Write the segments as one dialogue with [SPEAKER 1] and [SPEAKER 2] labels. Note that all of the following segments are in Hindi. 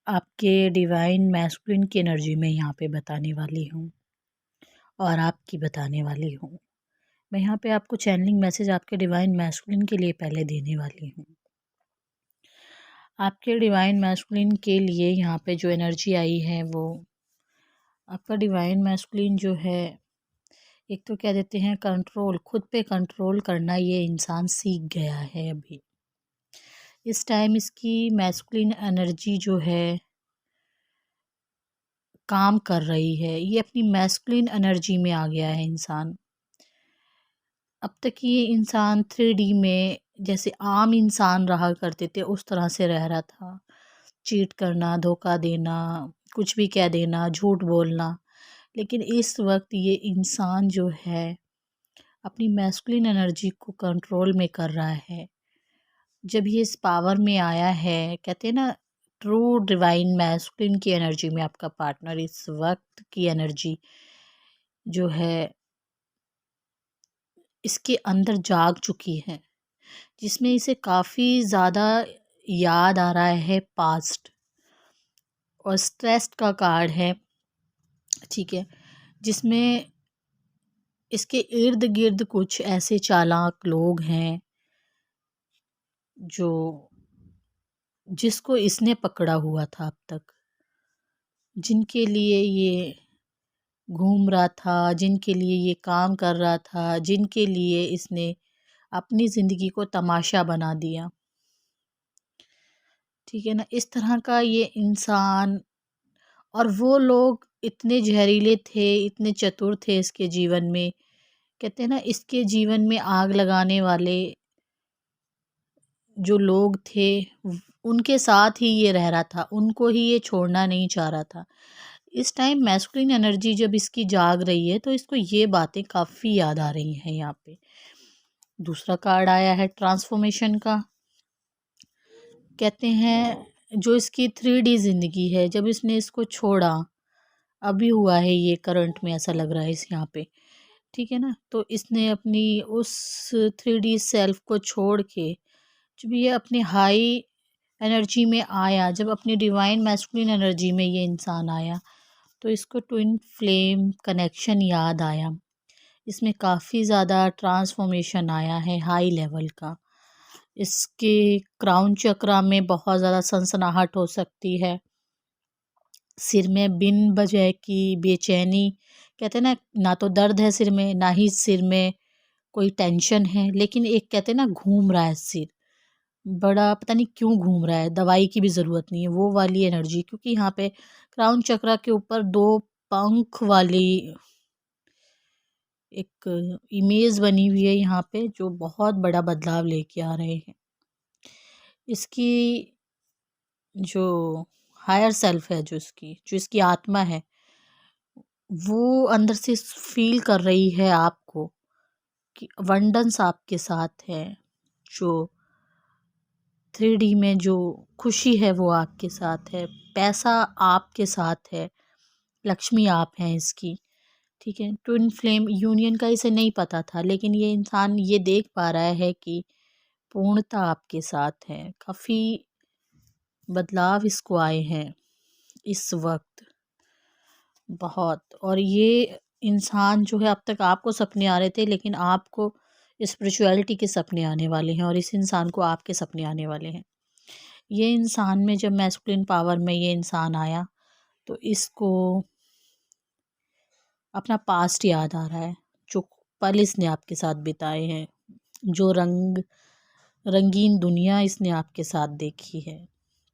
[SPEAKER 1] आपके डिवाइन मैस्कुलिन की एनर्जी में यहाँ पे बताने वाली हूँ और आपकी बताने वाली हूँ। मैं यहाँ पे आपको चैनलिंग मैसेज आपके डिवाइन मैस्कुलिन के लिए पहले देने वाली हूँ। आपके डिवाइन मैस्कुलिन के लिए यहाँ पे जो एनर्जी आई है वो आपका डिवाइन मैस्कुलिन जो है, एक तो कह देते हैं कंट्रोल, खुद पे कंट्रोल करना ये इंसान सीख गया है अभी। इस टाइम इसकी मैस्कुलिन एनर्जी जो है काम कर रही है, ये अपनी मैस्कुलिन एनर्जी में आ गया है इंसान। अब तक ये इंसान 3D में जैसे आम इंसान रहा करते थे उस तरह से रह रहा था। चीट करना, धोखा देना, कुछ भी कह देना, झूठ बोलना। लेकिन इस वक्त ये इंसान जो है अपनी मैस्कुलिन एनर्जी को कंट्रोल में कर रहा है। जब ये इस पावर में आया है, कहते हैं ना, ट्रू डिवाइन मैस्कुलिन की एनर्जी में आपका पार्टनर इस वक्त की एनर्जी जो है इसके अंदर जाग चुकी है, जिसमें इसे काफ़ी ज़्यादा याद आ रहा है पास्ट, और स्ट्रेस का कार्ड है, ठीक है, जिसमें इसके इर्द गिर्द कुछ ऐसे चालाक लोग हैं जो जिसको इसने पकड़ा हुआ था अब तक, जिनके लिए ये घूम रहा था, जिनके लिए ये काम कर रहा था, जिनके लिए इसने अपनी ज़िंदगी को तमाशा बना दिया। ठीक है ना, इस तरह का ये इंसान और वो लोग इतने जहरीले थे, इतने चतुर थे इसके जीवन में, कहते हैं ना, इसके जीवन में आग लगाने वाले जो लोग थे उनके साथ ही ये रह रहा था, उनको ही ये छोड़ना नहीं चाह रहा था। इस टाइम मैस्कुलिन एनर्जी जब इसकी जाग रही है तो इसको ये बातें काफ़ी याद आ रही हैं। यहाँ पे दूसरा कार्ड आया है ट्रांसफॉर्मेशन का। कहते हैं जो इसकी 3D ज़िंदगी है, जब इसने इसको छोड़ा, अभी हुआ है ये करंट में, ऐसा लग रहा है इस यहाँ पे, ठीक है ना, तो इसने अपनी उस 3D सेल्फ को छोड़ के जब ये अपनी हाई एनर्जी में आया, जब अपनी डिवाइन मैस्कुलिन एनर्जी में ये इंसान आया, तो इसको ट्विन फ्लेम कनेक्शन याद आया। इसमें काफ़ी ज़्यादा ट्रांसफॉर्मेशन आया है हाई लेवल का। इसके क्राउन चक्रा में बहुत ज़्यादा सनसनाहट हो सकती है, सिर में बिन वजह की बेचैनी, कहते हैं ना, ना तो दर्द है सिर में, ना ही सिर में कोई टेंशन है, लेकिन एक कहते हैं ना घूम रहा है सिर, बड़ा पता नहीं क्यों घूम रहा है, दवाई की भी ज़रूरत नहीं है वो वाली एनर्जी, क्योंकि यहाँ पे क्राउन चक्रा के ऊपर 2 पंख वाली एक इमेज बनी हुई है यहाँ पे, जो बहुत बड़ा बदलाव लेके आ रहे हैं। इसकी जो हायर सेल्फ है, जो इसकी आत्मा है, वो अंदर से फील कर रही है आपको कि अबंडेंस आपके साथ है, जो 3D में जो खुशी है वो आपके साथ है, पैसा आपके साथ है, लक्ष्मी आप हैं इसकी, ठीक है। ट्विन फ्लेम यूनियन का इसे नहीं पता था, लेकिन ये इंसान ये देख पा रहा है कि पूर्णता आपके साथ है। काफ़ी बदलाव इसको आए हैं इस वक्त, बहुत। और ये इंसान जो है, अब तक आपको सपने आ रहे थे, लेकिन आपको स्पिरिचुअलिटी के सपने आने वाले हैं, और इस इंसान को आपके सपने आने वाले हैं। ये इंसान में जब मैस्कुलिन पावर में ये इंसान आया, तो इसको अपना पास्ट याद आ रहा है, जो पल इसने आपके साथ बिताए हैं, जो रंगीन दुनिया इसने आपके साथ देखी है,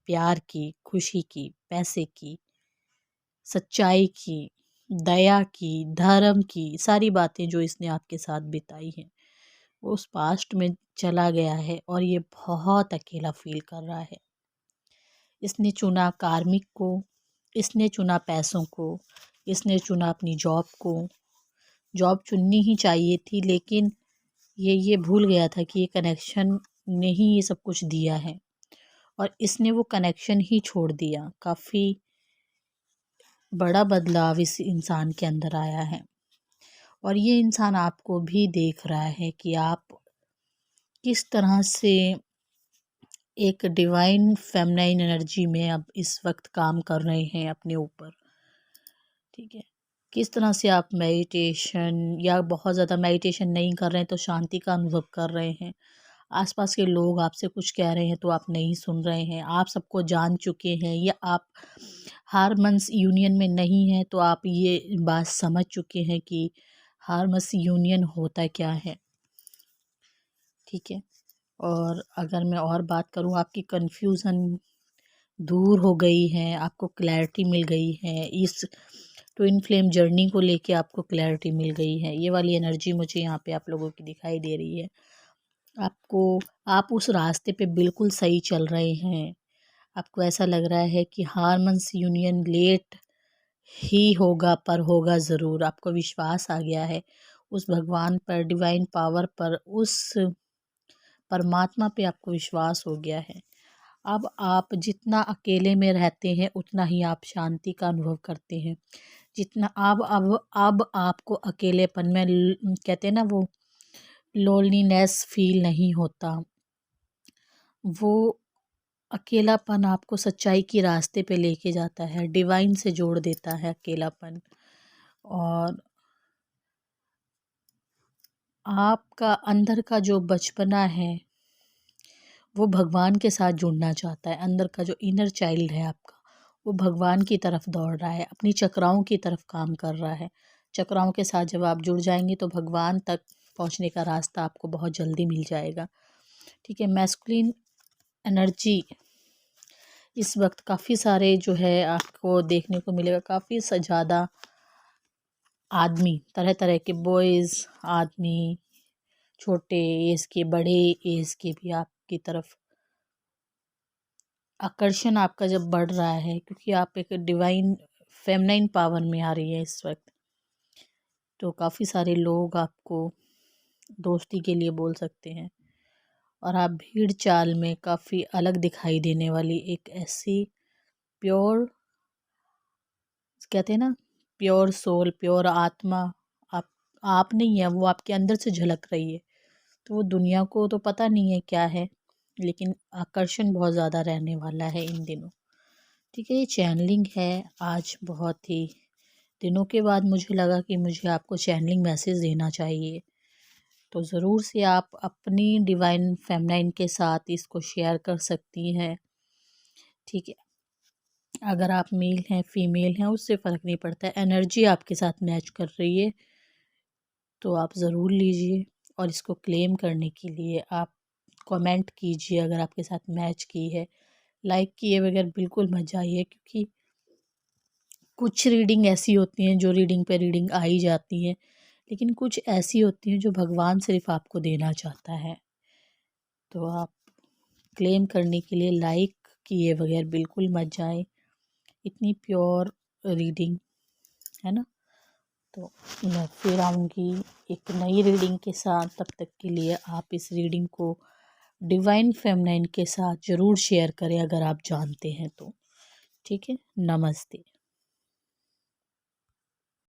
[SPEAKER 1] प्यार की, खुशी की, पैसे की, सच्चाई की, दया की, धर्म की, सारी बातें जो इसने आपके साथ बिताई हैं, वो उस पास्ट में चला गया है, और ये बहुत अकेला फील कर रहा है। इसने चुना कार्मिक को, इसने चुना पैसों को, इसने चुना अपनी जॉब को। जॉब चुननी ही चाहिए थी, लेकिन ये भूल गया था कि ये कनेक्शन ने ही ये सब कुछ दिया है, और इसने वो कनेक्शन ही छोड़ दिया। काफ़ी बड़ा बदलाव इस इंसान के अंदर आया है, और ये इंसान आपको भी देख रहा है कि आप किस तरह से एक डिवाइन फेमिनाइन एनर्जी में अब इस वक्त काम कर रहे हैं अपने ऊपर। ठीक है, किस तरह से आप मेडिटेशन या बहुत ज़्यादा मेडिटेशन नहीं कर रहे हैं तो शांति का अनुभव कर रहे हैं, आसपास के लोग आपसे कुछ कह रहे हैं तो आप नहीं सुन रहे हैं, आप सबको जान चुके हैं या आप हारमन्स यूनियन में नहीं हैं तो आप ये बात समझ चुके हैं कि हारमस यूनियन होता क्या है। ठीक है, और अगर मैं और बात करूँ, आपकी कन्फ्यूज़न दूर हो गई है, आपको क्लैरिटी मिल गई है, इस ट्विन फ्लेम जर्नी को लेके आपको क्लैरिटी मिल गई है। ये वाली एनर्जी मुझे यहाँ पे आप लोगों की दिखाई दे रही है। आप उस रास्ते पे बिल्कुल सही चल रहे हैं। आपको ऐसा लग रहा है कि हारमन्स यूनियन लेट ही होगा पर होगा ज़रूर। आपको विश्वास आ गया है उस भगवान पर, डिवाइन पावर पर, उस परमात्मा पे आपको विश्वास हो गया है। अब आप जितना अकेले में रहते हैं उतना ही आप शांति का अनुभव करते हैं। जितना अब आपको अकेलेपन में कहते हैं ना, वो लोनलीनेस फील नहीं होता। वो अकेलापन आपको सच्चाई की रास्ते पे लेके जाता है, डिवाइन से जोड़ देता है अकेलापन। और आपका अंदर का जो बचपना है वो भगवान के साथ जुड़ना चाहता है। अंदर का जो इनर चाइल्ड है आपका, वो भगवान की तरफ दौड़ रहा है, अपनी चक्राओं की तरफ काम कर रहा है। चक्राओं के साथ जब आप जुड़ जाएंगे तो भगवान तक पहुंचने का रास्ता आपको बहुत जल्दी मिल जाएगा। ठीक है, मैस्कुलिन एनर्जी इस वक्त काफ़ी सारे जो है आपको देखने को मिलेगा, काफ़ी ज़्यादा आदमी, तरह तरह के बॉयज़, आदमी, छोटे एज के, बड़े एज के भी आपकी तरफ आकर्षण आपका जब बढ़ रहा है, क्योंकि आप एक डिवाइन फेमिनाइन पावर में आ रही है इस वक्त, तो काफ़ी सारे लोग आपको दोस्ती के लिए बोल सकते हैं। और आप भीड़ चाल में काफ़ी अलग दिखाई देने वाली एक ऐसी प्योर, कहते हैं ना, प्योर सोल, प्योर आत्मा आप आप नहीं है, वो आपके अंदर से झलक रही है। तो वो दुनिया को तो पता नहीं है क्या है, लेकिन आकर्षण बहुत ज़्यादा रहने वाला है इन दिनों। ठीक है, ये चैनलिंग है। आज बहुत ही दिनों के बाद मुझे लगा कि मुझे आपको चैनलिंग मैसेज देना चाहिए, तो ज़रूर से आप अपनी डिवाइन फेमिनाइन के साथ इसको शेयर कर सकती हैं। ठीक है, अगर आप मेल हैं फीमेल हैं उससे फ़र्क नहीं पड़ता है, एनर्जी आपके साथ मैच कर रही है तो आप ज़रूर लीजिए। और इसको क्लेम करने के लिए आप कमेंट कीजिए अगर आपके साथ मैच की है। लाइक किए बगैर बिल्कुल मत जाइए, क्योंकि कुछ रीडिंग ऐसी होती हैं जो रीडिंग पे रीडिंग आ ही जाती हैं, लेकिन कुछ ऐसी होती हैं जो भगवान सिर्फ आपको देना चाहता है। तो आप क्लेम करने के लिए लाइक किए बगैर बिल्कुल मत जाए। इतनी प्योर रीडिंग है ना। तो मैं फिर आऊँगी एक नई रीडिंग के साथ, तब तक के लिए आप इस रीडिंग को डिवाइन फेमिनाइन के साथ ज़रूर शेयर करें अगर आप जानते हैं तो। ठीक है, नमस्ते।